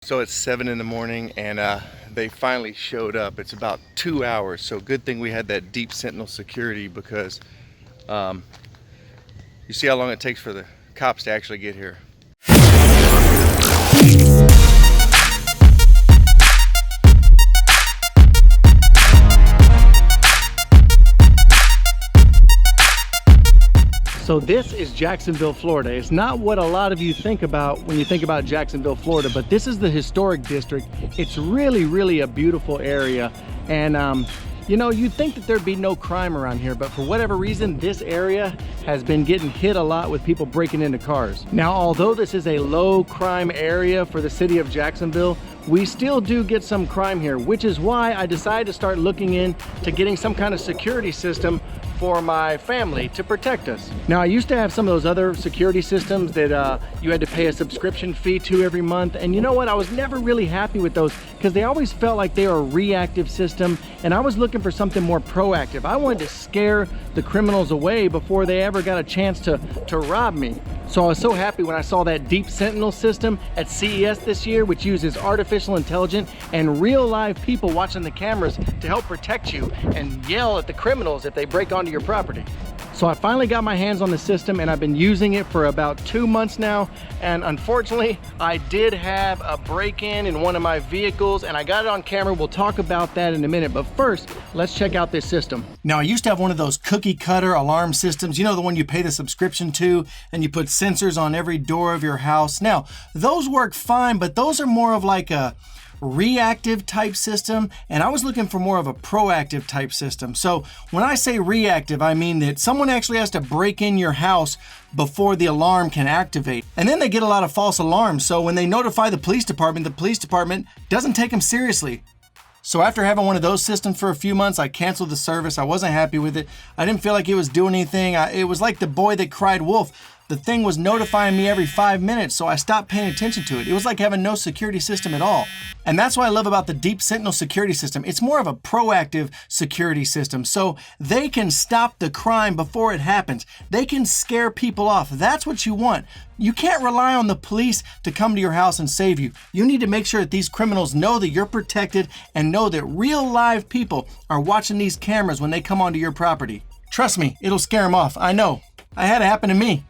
So it's 7 in the morning and they finally showed up. It's about 2 hours. So good thing we had that Deep Sentinel security because you see how long it takes for the cops to actually get here. So this is Jacksonville, Florida. It's not what a lot of you think about when you think about Jacksonville, Florida, but this is the historic district. It's really a beautiful area. And you know, you'd think that there'd be no crime around here, but for whatever reason, this area has been getting hit a lot with people breaking into cars. Now, although this is a low crime area for the city of Jacksonville, we still do get some crime here, which is why I decided to start looking into getting some kind of security system for my family to protect us. Now, I used to have some of those other security systems that you had to pay a subscription fee to every month. And you know what? I was never really happy with those because they always felt like they were a reactive system. And I was looking for something more proactive. I wanted to scare the criminals away before they ever got a chance to rob me. So I was so happy when I saw that Deep Sentinel system at CES this year, which uses artificial intelligence and real live people watching the cameras to help protect you and yell at the criminals if they break onto your property. So I finally got my hands on the system and I've been using it for about 2 months now. And unfortunately, I did have a break-in in one of my vehicles and I got it on camera. We'll talk about that in a minute. But first, let's check out this system. Now, I used to have one of those cookie cutter alarm systems, you know, the one you pay the subscription to and you put sensors on every door of your house. Now, those work fine, but those are more of like a reactive type system, and I was looking for more of a proactive type system. So when I say reactive, I mean that someone actually has to break in your house before the alarm can activate. And then they get a lot of false alarms. So when they notify the police department doesn't take them seriously. So after having one of those systems for a few months, I canceled the service. I wasn't happy with it. I didn't feel like it was doing anything. It was like the boy that cried wolf. The thing was notifying me every 5 minutes, so I stopped paying attention to it. It was like having no security system at all. And that's what I love about the Deep Sentinel Security System. It's more of a proactive security system, so they can stop the crime before it happens. They can scare people off. That's what you want. You can't rely on the police to come to your house and save you. You need to make sure that these criminals know that you're protected and know that real live people are watching these cameras when they come onto your property. Trust me, it'll scare them off. I know. I had it happen to me.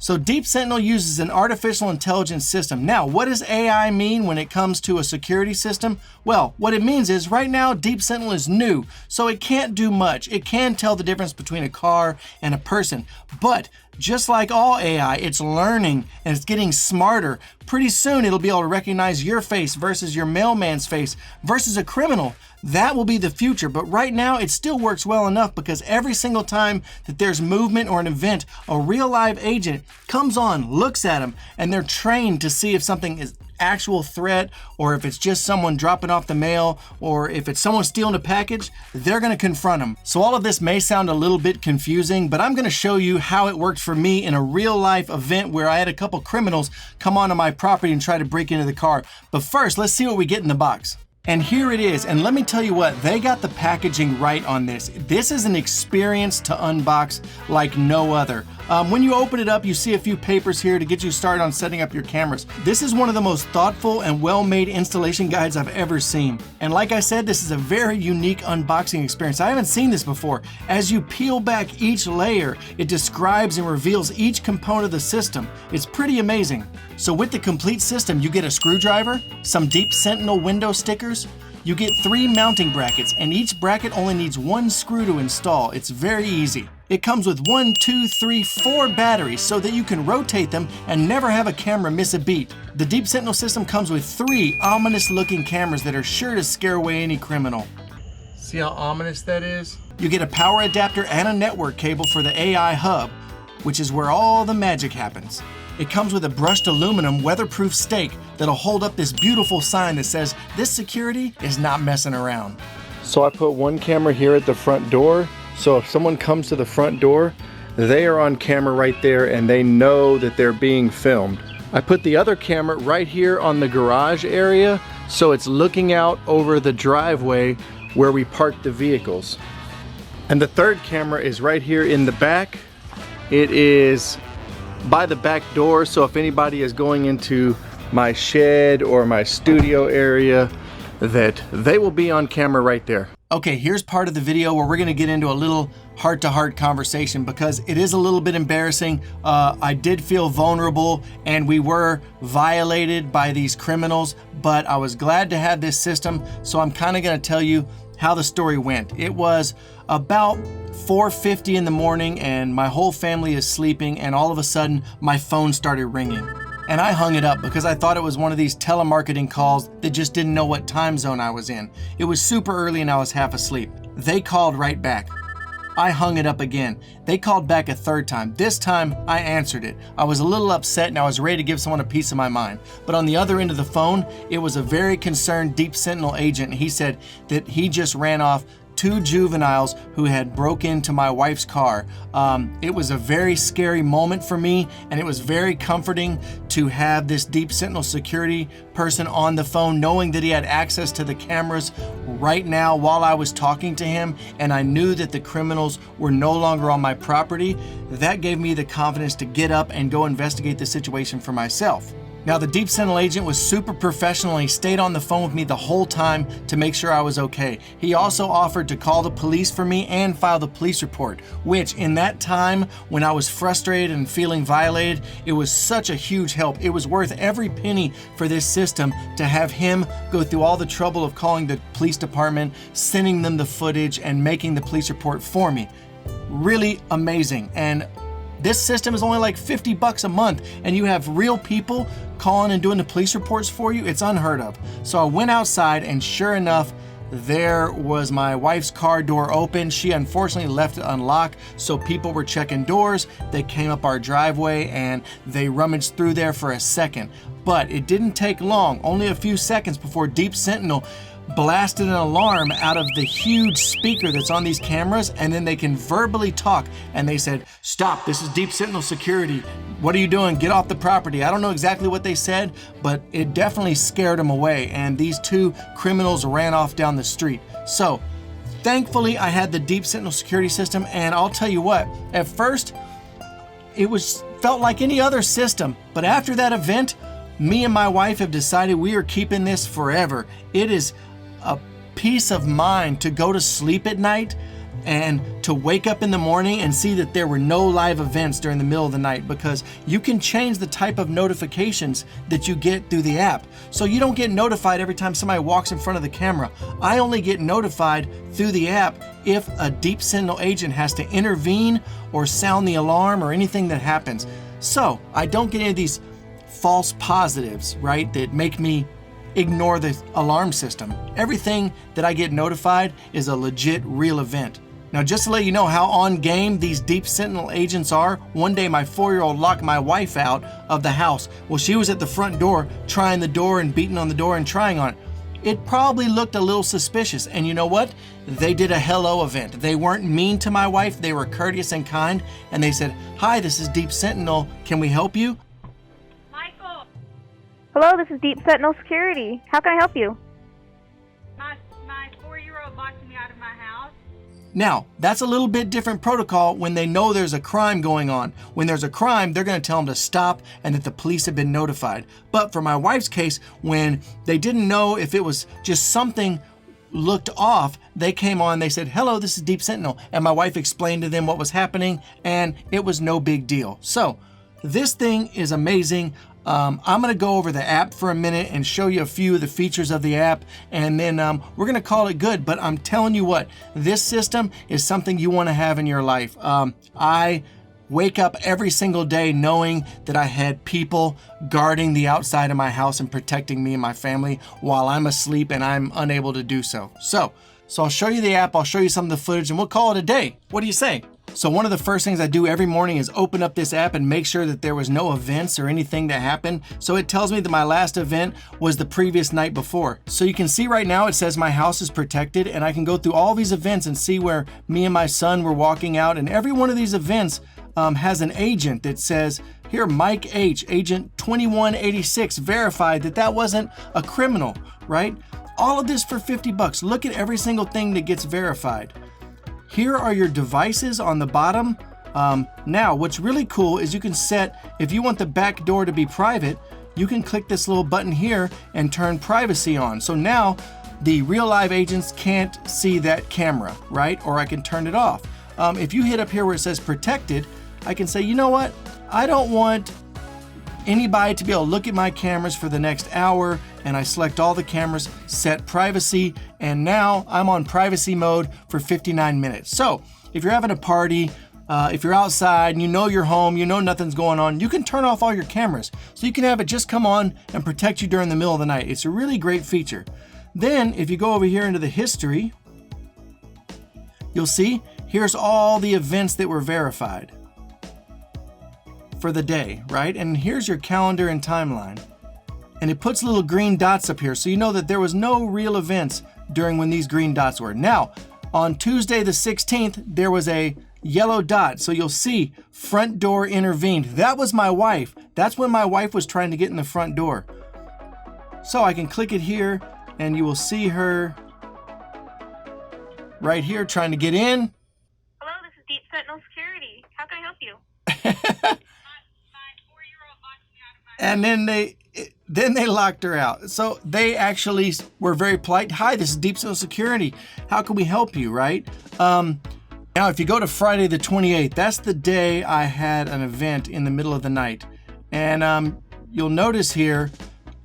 So Deep Sentinel uses an artificial intelligence system. Now, what does AI mean when it comes to a security system? Well, what it means is right now Deep Sentinel is new, so it can't do much. It can tell the difference between a car and a person, but just like all AI, it's learning and it's getting smarter. Pretty soon it'll be able to recognize your face versus your mailman's face versus a criminal. That will be the future, but right now it still works well enough because every single time that there's movement or an event, a real live agent comes on, looks at them, and they're trained to see if something is actual threat or if it's just someone dropping off the mail or if it's someone stealing a package, they're going to confront them. So all of this may sound a little bit confusing, but I'm going to show you how it worked for me in a real life event where I had a couple criminals come onto my property and try to break into the car. But first, let's see what we get in the box. And here it is, and let me tell you what, they got the packaging right on this. This is an experience to unbox like no other. When you open it up, you see a few papers here to get you started on setting up your cameras. This is one of the most thoughtful and well-made installation guides I've ever seen. And like I said, this is a very unique unboxing experience. I haven't seen this before. As you peel back each layer, it describes and reveals each component of the system. It's pretty amazing. So with the complete system, you get a screwdriver, some Deep Sentinel window stickers, you get 3 mounting brackets, and each bracket only needs 1 screw to install. It's very easy. It comes with 1, 2, 3, 4 batteries so that you can rotate them and never have a camera miss a beat. The Deep Sentinel system comes with 3 ominous looking cameras that are sure to scare away any criminal. See how ominous that is? You get a power adapter and a network cable for the AI hub, which is where all the magic happens. It comes with a brushed aluminum weatherproof stake that'll hold up this beautiful sign that says, "This security is not messing around." So I put one camera here at the front door, so if someone comes to the front door, they are on camera right there and they know that they're being filmed. I put the other camera right here on the garage area, so it's looking out over the driveway where we park the vehicles. And the third camera is right here in the back. It is by the back door, so if anybody is going into my shed or my studio area, that they will be on camera right there. Okay, here's part of the video where we're gonna get into a little heart-to-heart conversation because it is a little bit embarrassing. I did feel vulnerable and we were violated by these criminals, but I was glad to have this system, so I'm kind of gonna tell you how the story went. It was about 4:50 in the morning and my whole family is sleeping, and all of a sudden my phone started ringing. And I hung it up because I thought it was one of these telemarketing calls that just didn't know what time zone I was in. It was super early and I was half asleep. They called right back. I hung it up again. They called back a third time. This time I answered it. I was a little upset and I was ready to give someone a piece of my mind. But on the other end of the phone, it was a very concerned Deep Sentinel agent, and he said that he just ran off 2 juveniles who had broke into my wife's car. It was a very scary moment for me, and it was very comforting to have this Deep Sentinel security person on the phone, knowing that he had access to the cameras right now while I was talking to him, and I knew that the criminals were no longer on my property. That gave me the confidence to get up and go investigate the situation for myself. Now, the Deep Sentinel agent was super professional and he stayed on the phone with me the whole time to make sure I was okay. He also offered to call the police for me and file the police report, which in that time when I was frustrated and feeling violated, it was such a huge help. It was worth every penny for this system to have him go through all the trouble of calling the police department, sending them the footage, and making the police report for me. Really amazing. And this system is only like $50 a month, and you have real people calling and doing the police reports for you. It's unheard of. So I went outside, and sure enough, there was my wife's car door open. She unfortunately left it unlocked, so people were checking doors. They came up our driveway and they rummaged through there for a second. But it didn't take long, only a few seconds, before Deep Sentinel blasted an alarm out of the huge speaker that's on these cameras, and then they can verbally talk, and they said, "Stop, this is Deep Sentinel Security. What are you doing? Get off the property." I don't know exactly what they said, but it definitely scared them away, and these 2 criminals ran off down the street. So thankfully I had the Deep Sentinel security system, and I'll tell you what, at first it felt like any other system, but after that event, me and my wife have decided we are keeping this forever. It is a peace of mind to go to sleep at night and to wake up in the morning and see that there were no live events during the middle of the night, because you can change the type of notifications that you get through the app. So you don't get notified every time somebody walks in front of the camera. I only get notified through the app if a Deep Sentinel agent has to intervene or sound the alarm or anything that happens. So I don't get any of these false positives, right, that make me ignore the alarm system. Everything that I get notified is a legit real event. Now, just to let you know how on game these Deep Sentinel agents are, one day my 4-year-old locked my wife out of the house. Well, she was at the front door trying the door and beating on the door and trying on it. It probably looked a little suspicious, and you know what? They did a hello event. They weren't mean to my wife, they were courteous and kind, and they said, "Hi, this is Deep Sentinel, can we help you?" Hello, this is Deep Sentinel Security. How can I help you? My 4-year-old locked me out of my house. Now, that's a little bit different protocol when they know there's a crime going on. When there's a crime, they're going to tell them to stop and that the police have been notified. But for my wife's case, when they didn't know if it was just something looked off, they came on, they said, "Hello, this is Deep Sentinel." And my wife explained to them what was happening, and it was no big deal. So this thing is amazing. I'm going to go over the app for a minute and show you a few of the features of the app, and then we're going to call it good. But I'm telling you what, this system is something you want to have in your life. I wake up every single day knowing that I had people guarding the outside of my house and protecting me and my family while I'm asleep and I'm unable to do so. So I'll show you the app, I'll show you some of the footage, and we'll call it a day. What do you say? So one of the first things I do every morning is open up this app and make sure that there was no events or anything that happened. So it tells me that my last event was the previous night before. So you can see right now it says my house is protected, and I can go through all these events and see where me and my son were walking out, and every one of these events has an agent that says, here, Mike H, agent 2186, verified that that wasn't a criminal, right? All of this for $50. Look at every single thing that gets verified. Here are your devices on the bottom. Now, what's really cool is you can set, if you want the back door to be private, you can click this little button here and turn privacy on. So now the real live agents can't see that camera, right? Or I can turn it off. If you hit up here where it says protected, I can say, you know what? I don't want anybody to be able to look at my cameras for the next hour, and I select all the cameras, set privacy, and now I'm on privacy mode for 59 minutes. So if you're having a party, if you're outside and you know you're home, you know nothing's going on, you can turn off all your cameras. So you can have it just come on and protect you during the middle of the night. It's a really great feature. Then if you go over here into the history, you'll see here's all the events that were verified for the day, right? And here's your calendar and timeline. And it puts little green dots up here, so you know that there was no real events during when these green dots were. Now, on Tuesday the 16th, there was a yellow dot, so you'll see front door intervened. That was my wife. That's when my wife was trying to get in the front door. So I can click it here, and you will see her right here trying to get in. Hello, this is Deep Sentinel Security. How can I help you? My 4-year-old locked me out of my And then they locked her out. So they actually were very polite. Hi, this is Deep Sentinel Security. How can we help you, right? Now, if you go to Friday the 28th, that's the day I had an event in the middle of the night. And you'll notice here,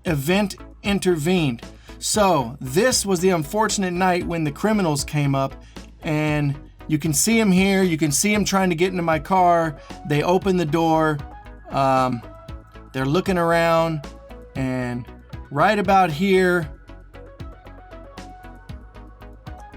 event intervened. So this was the unfortunate night when the criminals came up, and you can see them here. You can see them trying to get into my car. They open the door. They're looking around, and right about here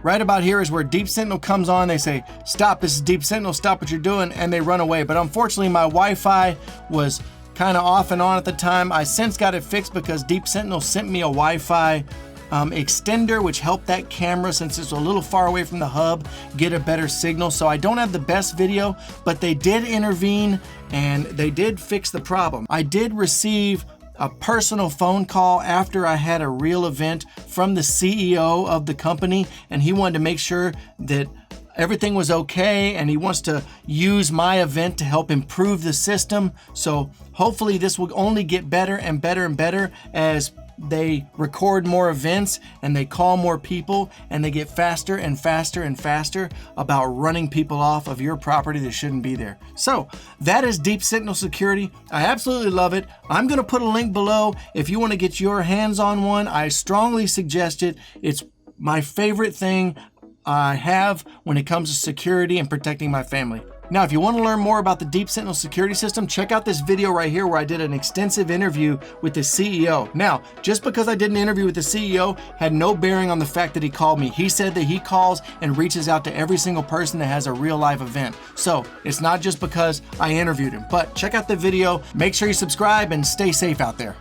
is where Deep Sentinel comes on. They say, stop, this is Deep Sentinel, stop what you're doing, and they run away. But unfortunately, my Wi-Fi was kind of off and on at the time. I since got it fixed because Deep Sentinel sent me a Wi-Fi extender, which helped that camera, since it's a little far away from the hub, get a better signal. So I don't have the best video, but they did intervene and they did fix the problem. I did receive a personal phone call after I had a real event from the CEO of the company, and he wanted to make sure that everything was okay, and he wants to use my event to help improve the system. So hopefully this will only get better and better and better as they record more events and they call more people, and they get faster and faster and faster about running people off of your property that shouldn't be there. So that is Deep Sentinel Security. I absolutely love it. I'm going to put a link below if you want to get your hands on one. I strongly suggest it. It's my favorite thing I have when it comes to security and protecting my family. Now, if you want to learn more about the Deep Sentinel Security System, check out this video right here where I did an extensive interview with the CEO. Now, just because I did an interview with the CEO had no bearing on the fact that he called me. He said that he calls and reaches out to every single person that has a real live event. So it's not just because I interviewed him, but check out the video, make sure you subscribe, and stay safe out there.